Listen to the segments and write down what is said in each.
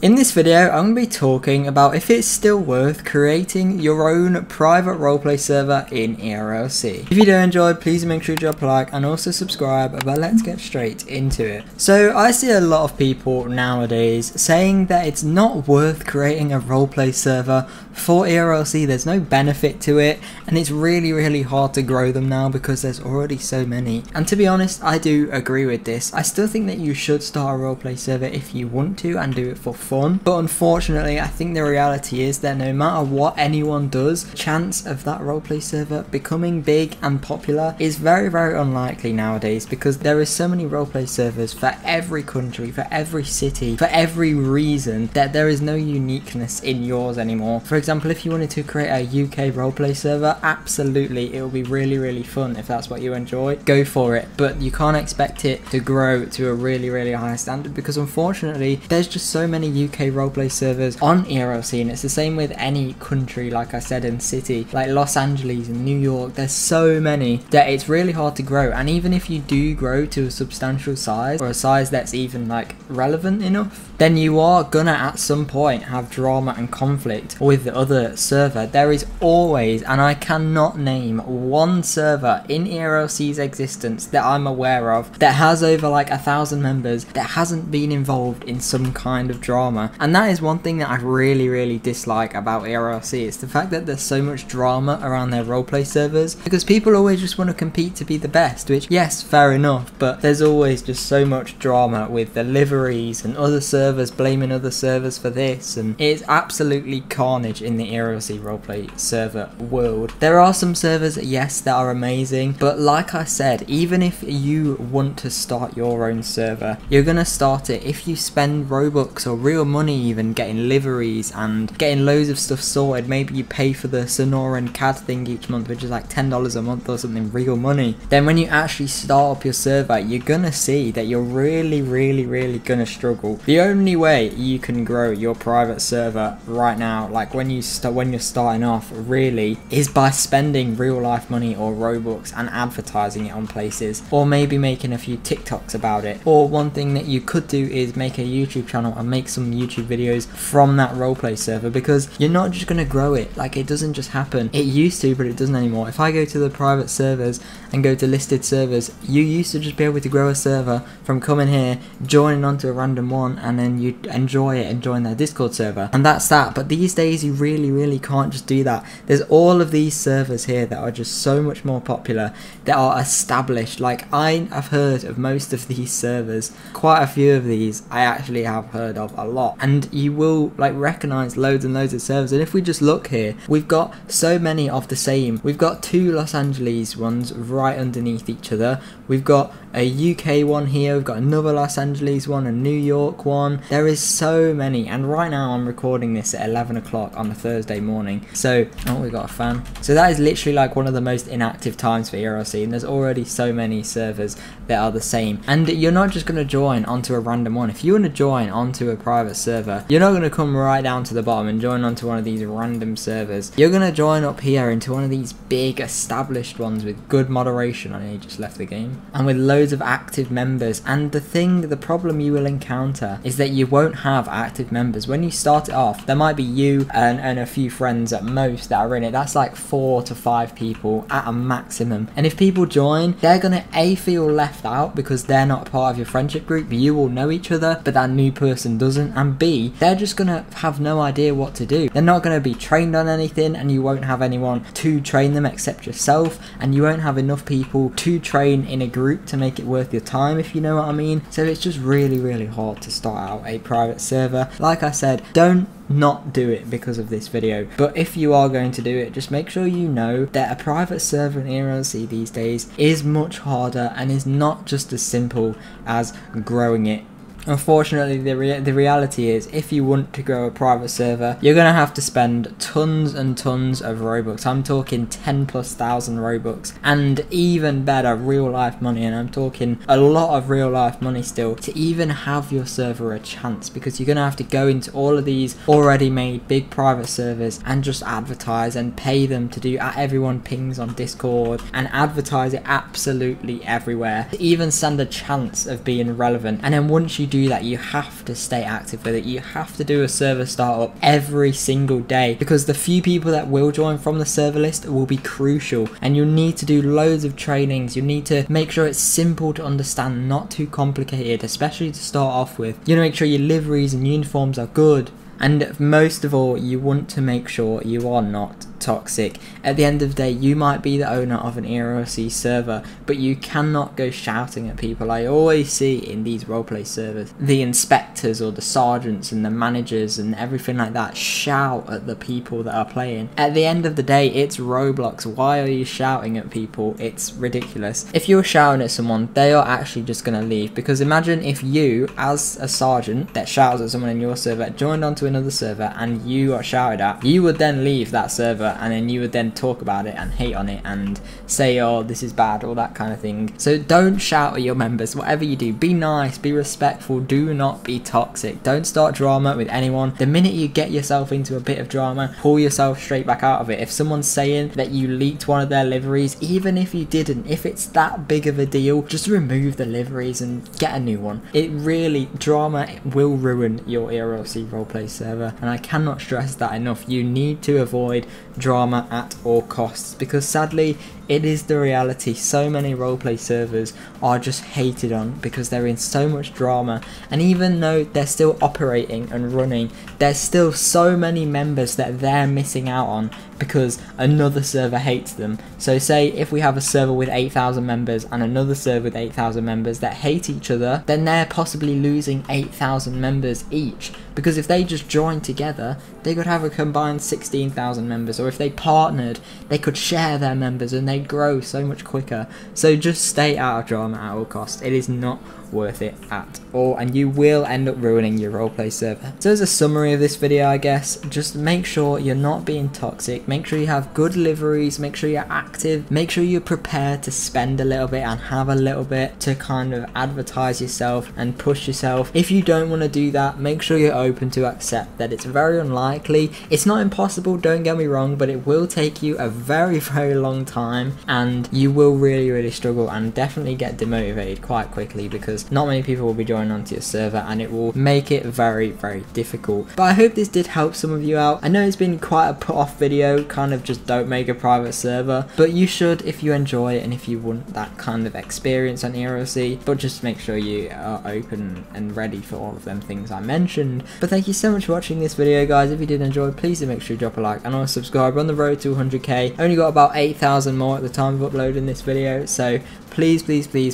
In this video, I'm going to be talking about if it's still worth creating your own private roleplay server in ERLC. If you do enjoy, please make sure to drop a like and also subscribe, but let's get straight into it. So I see a lot of people nowadays saying that it's not worth creating a roleplay server for ERLC. There's no benefit to it, and it's really hard to grow them now because there's already so many. And to be honest, I do agree with this. I still think that you should start a roleplay server if you want to and do it for fun, but unfortunately I think the reality is that no matter what anyone does, the chance of that roleplay server becoming big and popular is very unlikely nowadays, because there is so many roleplay servers for every country, for every city, for every reason, that there is no uniqueness in yours anymore. For example, if you wanted to create a UK roleplay server, absolutely it will be really fun. If that's what you enjoy, go for it, but you can't expect it to grow to a really high standard, because unfortunately there's just so many UK roleplay servers on ERLC, and it's the same with any country, like I said, in city like Los Angeles and New York. There's so many that it's really hard to grow, and even if you do grow to a substantial size, or a size that's even like relevant enough, then you are gonna at some point have drama and conflict with the other server. There is always, and I cannot name one server in ERLC's existence that I'm aware of that has over like 1,000 members that hasn't been involved in some kind of drama. And that is one thing that I really dislike about ERLC. It's the fact that there's so much drama around their roleplay servers, because people always just want to compete to be the best, which, yes, fair enough, but there's always just so much drama with the liveries and other servers blaming other servers for this, and it's absolutely carnage in the ERLC roleplay server world. There are some servers, yes, that are amazing, but like I said, even if you want to start your own server, you're gonna start it if you spend Robux or real money even getting liveries and getting loads of stuff sorted. Maybe you pay for the Sonoran CAD thing each month, which is like $10 a month or something, real money. Then when you actually start up your server, you're gonna see that you're really gonna struggle. The only way you can grow your private server right now, like when you're starting off, really, is by spending real life money or Robux and advertising it on places, or maybe making a few TikToks about it. Or one thing that you could do is make a YouTube channel and make some YouTube videos from that roleplay server, because you're not just going to grow it. Like, it doesn't just happen. It used to, but it doesn't anymore. If I go to the private servers and go to listed servers, you used to just be able to grow a server from coming here, joining onto a random one, and then you enjoy it and join their Discord server, and that's that. But these days you really can't just do that. There's all of these servers here that are just so much more popular, that are established. Like, I have heard of most of these servers. Quite a few of these I actually have heard of a lot, and you will like recognize loads and loads of servers. And if we just look here, we've got so many of the same. We've got two Los Angeles ones right underneath each other. We've got a UK one here, we've got another Los Angeles one, a New York one. There is so many, and right now I'm recording this at 11 o'clock on a Thursday morning. So, oh, we got a fan. So that is literally like one of the most inactive times for ERLC, and there's already so many servers that are the same. And you're not just going to join onto a random one. If you want to join onto a private server, you're not going to come right down to the bottom and join onto one of these random servers. You're going to join up here into one of these big established ones with good moderation. I know you just left the game. And with loads of active members. And the problem you will encounter is that you won't have active members. When you start it off, there might be you and a few friends at most that are in it. That's like 4 to 5 people at a maximum. And if people join, they're gonna A, feel left out because they're not part of your friendship group. You all know each other, but that new person doesn't. And B, they're just gonna have no idea what to do. They're not gonna be trained on anything, and you won't have anyone to train them except yourself, and you won't have enough people to train in a group to make it worth your time, if you know what I mean. So it's just really hard to start out a private server. Like I said, don't not do it because of this video, but if you are going to do it, just make sure you know that a private server in ERLC these days is much harder and is not just as simple as growing it. Unfortunately, the reality is, if you want to grow a private server, you're going to have to spend tons and tons of Robux. I'm talking 10+ thousand Robux, and even better, real life money, and I'm talking a lot of real life money still, to even have your server a chance, because you're going to have to go into all of these already made big private servers and just advertise and pay them to do everyone pings on Discord and advertise it absolutely everywhere to even stand a chance of being relevant. And then once you do that, you have to stay active with it. You have to do a server startup every single day, because the few people that will join from the server list will be crucial, and you'll need to do loads of trainings. You'll need to make sure it's simple to understand, not too complicated, especially to start off with. You want to make sure your liveries and uniforms are good, and most of all, you want to make sure you are not toxic. At the end of the day, you might be the owner of an ERLC server, but you cannot go shouting at people. I always see in these roleplay servers, the inspectors or the sergeants and the managers and everything like that shout at the people that are playing. At the end of the day, it's Roblox. Why are you shouting at people? It's ridiculous. If you're shouting at someone, they are actually just going to leave, because imagine if you, as a sergeant that shouts at someone in your server, joined onto another server and you are shouted at, you would then leave that server, and then you would then talk about it and hate on it and say, oh, this is bad, all that kind of thing. So don't shout at your members. Whatever you do, be nice, be respectful, do not be toxic. Don't start drama with anyone. The minute you get yourself into a bit of drama, pull yourself straight back out of it. If someone's saying that you leaked one of their liveries, even if you didn't, if it's that big of a deal, just remove the liveries and get a new one. It really, drama will ruin your ERLC roleplay server, and I cannot stress that enough. You need to avoid drama at all costs, because sadly it is the reality. So many roleplay servers are just hated on because they're in so much drama, and even though they're still operating and running, there's still so many members that they're missing out on because another server hates them. So say if we have a server with 8,000 members and another server with 8,000 members that hate each other, then they're possibly losing 8,000 members each, because if they just join together, they could have a combined 16,000 members, or if they partnered, they could share their members and they grow so much quicker. So just stay out of drama at all costs. It is not worth it at all, and you will end up ruining your roleplay server. So as a summary of this video, I guess, just make sure you're not being toxic, make sure you have good liveries, make sure you're active, make sure you're prepared to spend a little bit and have a little bit to kind of advertise yourself and push yourself. If you don't want to do that, make sure you're open to accept that it's very unlikely. It's not impossible, don't get me wrong, but it will take you a very, very long time, and you will really struggle and definitely get demotivated quite quickly, because not many people will be joining onto your server, and it will make it very difficult. But I hope this did help some of you out. I know it's been quite a put off video, kind of just don't make a private server, but you should if you enjoy it and if you want that kind of experience on ERLC. But just make sure you are open and ready for all of them things I mentioned. But thank you so much for watching this video, guys. If you did enjoy, please do make sure you drop a like and also subscribe. We're on the road to 100k. Only got about 8,000 more at the time of uploading this video, so please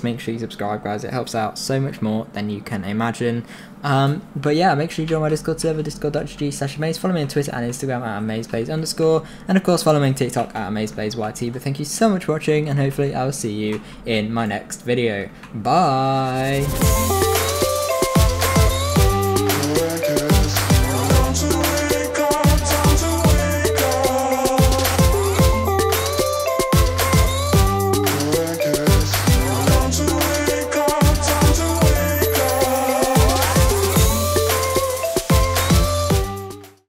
make sure you subscribe, guys. It helps out so much more than you can imagine. But yeah, make sure you join my Discord server, discord.gg/amaze. Follow me on Twitter and Instagram at AmazePlays_, and of course follow me on TikTok at AmazePlaysYT. But thank you so much for watching, and hopefully I will see you in my next video. Bye.